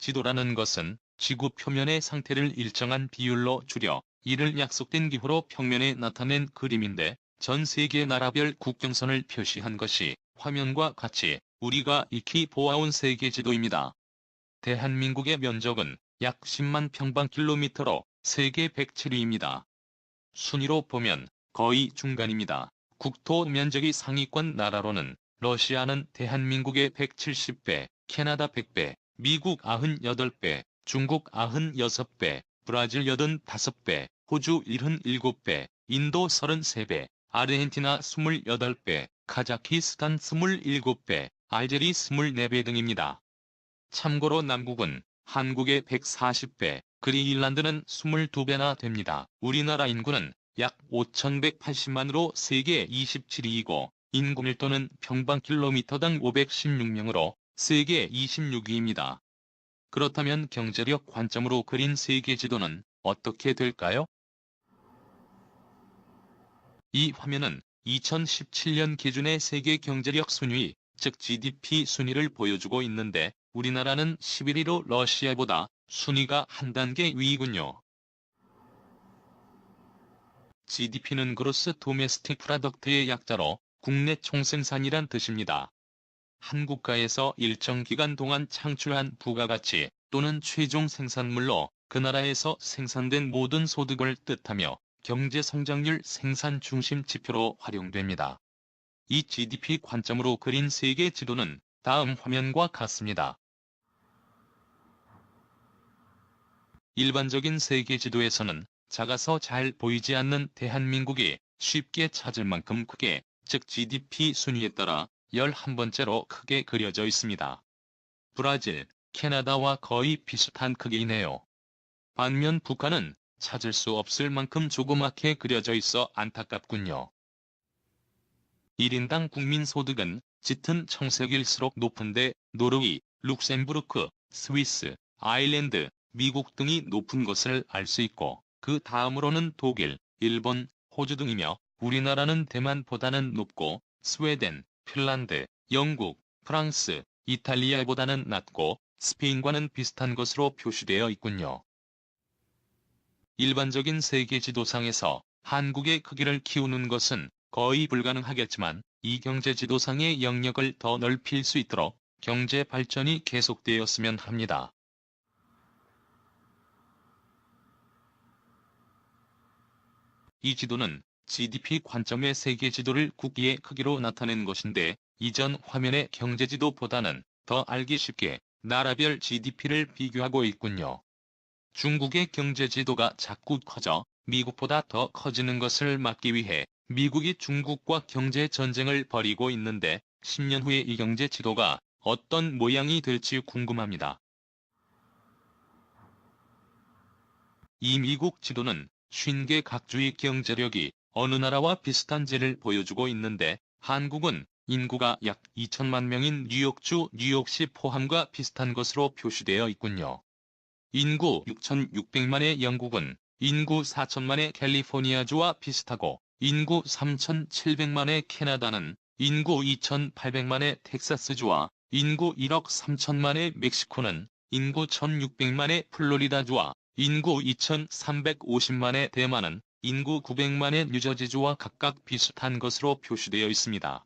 지도라는 것은 지구 표면의 상태를 일정한 비율로 줄여 이를 약속된 기호로 평면에 나타낸 그림인데, 전 세계 나라별 국경선을 표시한 것이 화면과 같이 우리가 익히 보아온 세계 지도입니다. 대한민국의 면적은 약 10만 평방킬로미터로 세계 107위입니다. 순위로 보면 거의 중간입니다. 국토 면적이 상위권 나라로는 러시아는 대한민국의 170배, 캐나다 100배, 미국 98배, 중국 96배, 브라질 85배, 호주 77배, 인도 33배, 아르헨티나 28배, 카자키스탄 27배, 알제리 24배 등입니다. 참고로 남국은 한국의 140배, 그린란드는 22배나 됩니다. 우리나라 인구는 약 5,180만으로 세계 27위이고 인구 밀도는 평방킬로미터당 516명으로 세계 26위입니다. 그렇다면 경제력 관점으로 그린 세계 지도는 어떻게 될까요? 이 화면은 2017년 기준의 세계 경제력 순위, 즉 GDP 순위를 보여주고 있는데, 우리나라는 11위로 러시아보다 순위가 한 단계 위이군요. GDP는 그로스 도메스틱 프로덕트의 약자로 국내 총생산이란 뜻입니다. 한 국가에서 일정 기간 동안 창출한 부가가치 또는 최종 생산물로 그 나라에서 생산된 모든 소득을 뜻하며 경제 성장률 생산 중심 지표로 활용됩니다. 이 GDP 관점으로 그린 세계 지도는 다음 화면과 같습니다. 일반적인 세계 지도에서는 작아서 잘 보이지 않는 대한민국이 쉽게 찾을 만큼 크게, 즉 GDP 순위에 따라 11번째로 크게 그려져 있습니다. 브라질, 캐나다와 거의 비슷한 크기이네요. 반면 북한은 찾을 수 없을 만큼 조그맣게 그려져 있어 안타깝군요. 1인당 국민소득은 짙은 청색일수록 높은데 노르웨이, 룩셈부르크, 스위스, 아일랜드, 미국 등이 높은 것을 알 수 있고, 그 다음으로는 독일, 일본, 호주 등이며 우리나라는 대만보다는 높고 스웨덴, 핀란드, 영국, 프랑스, 이탈리아보다는 낮고 스페인과는 비슷한 것으로 표시되어 있군요. 일반적인 세계 지도상에서 한국의 크기를 키우는 것은 거의 불가능하겠지만, 이 경제 지도상의 영역을 더 넓힐 수 있도록 경제 발전이 계속되었으면 합니다. 이 지도는 GDP 관점의 세계 지도를 국기의 크기로 나타낸 것인데, 이전 화면의 경제지도보다는 더 알기 쉽게 나라별 GDP를 비교하고 있군요. 중국의 경제지도가 자꾸 커져 미국보다 더 커지는 것을 막기 위해 미국이 중국과 경제전쟁을 벌이고 있는데, 10년 후에 이 경제지도가 어떤 모양이 될지 궁금합니다. 이 미국 지도는 50개 각주의 경제력이 어느 나라와 비슷한지를 보여주고 있는데, 한국은 인구가 약 2천만 명인 뉴욕주 뉴욕시 포함과 비슷한 것으로 표시되어 있군요. 인구 6,600만의 영국은 인구 4천만의 캘리포니아주와 비슷하고, 인구 3,700만의 캐나다는 인구 2,800만의 텍사스주와 인구 1억 3천만의 멕시코는 인구 1,600만의 플로리다주와 인구 2,350만의 대만은 인구 900만의 뉴저지주와 각각 비슷한 것으로 표시되어 있습니다.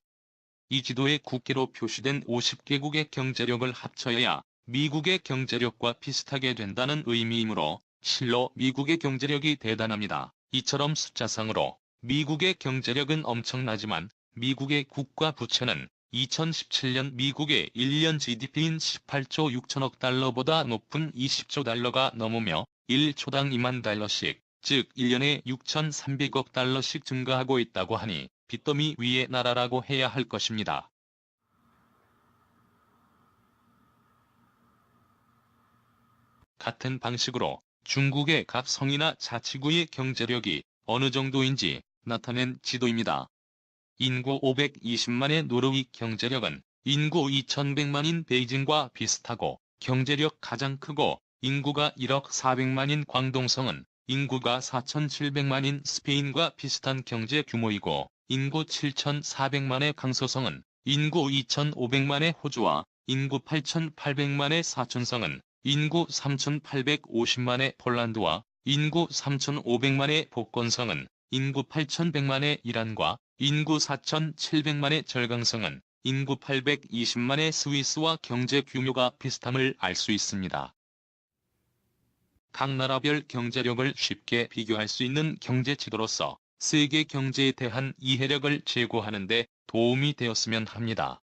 이 지도에 국기로 표시된 50개국의 경제력을 합쳐야 미국의 경제력과 비슷하게 된다는 의미이므로 실로 미국의 경제력이 대단합니다. 이처럼 숫자상으로 미국의 경제력은 엄청나지만 미국의 국가 부채는 2017년 미국의 1년 GDP인 18조 6천억 달러보다 높은 20조 달러가 넘으며 1초당 2만 달러씩, 즉 1년에 6,300억 달러씩 증가하고 있다고 하니 빚더미 위의 나라라고 해야 할 것입니다. 같은 방식으로 중국의 각 성이나 자치구의 경제력이 어느 정도인지 나타낸 지도입니다. 인구 520만의 노르웨이 경제력은 인구 2100만인 베이징과 비슷하고, 경제력 가장 크고 인구가 1억 400만인 광동성은 인구가 4700만인 스페인과 비슷한 경제 규모이고, 인구 7400만의 강서성은 인구 2500만의 호주와 인구 8800만의 사촌성은 인구 3,850만의 폴란드와 인구 3,500만의 복건성은 인구 8,100만의 이란과 인구 4,700만의 절강성은 인구 820만의 스위스와 경제 규모가 비슷함을 알 수 있습니다. 각 나라별 경제력을 쉽게 비교할 수 있는 경제 지도로서 세계 경제에 대한 이해력을 제고하는 데 도움이 되었으면 합니다.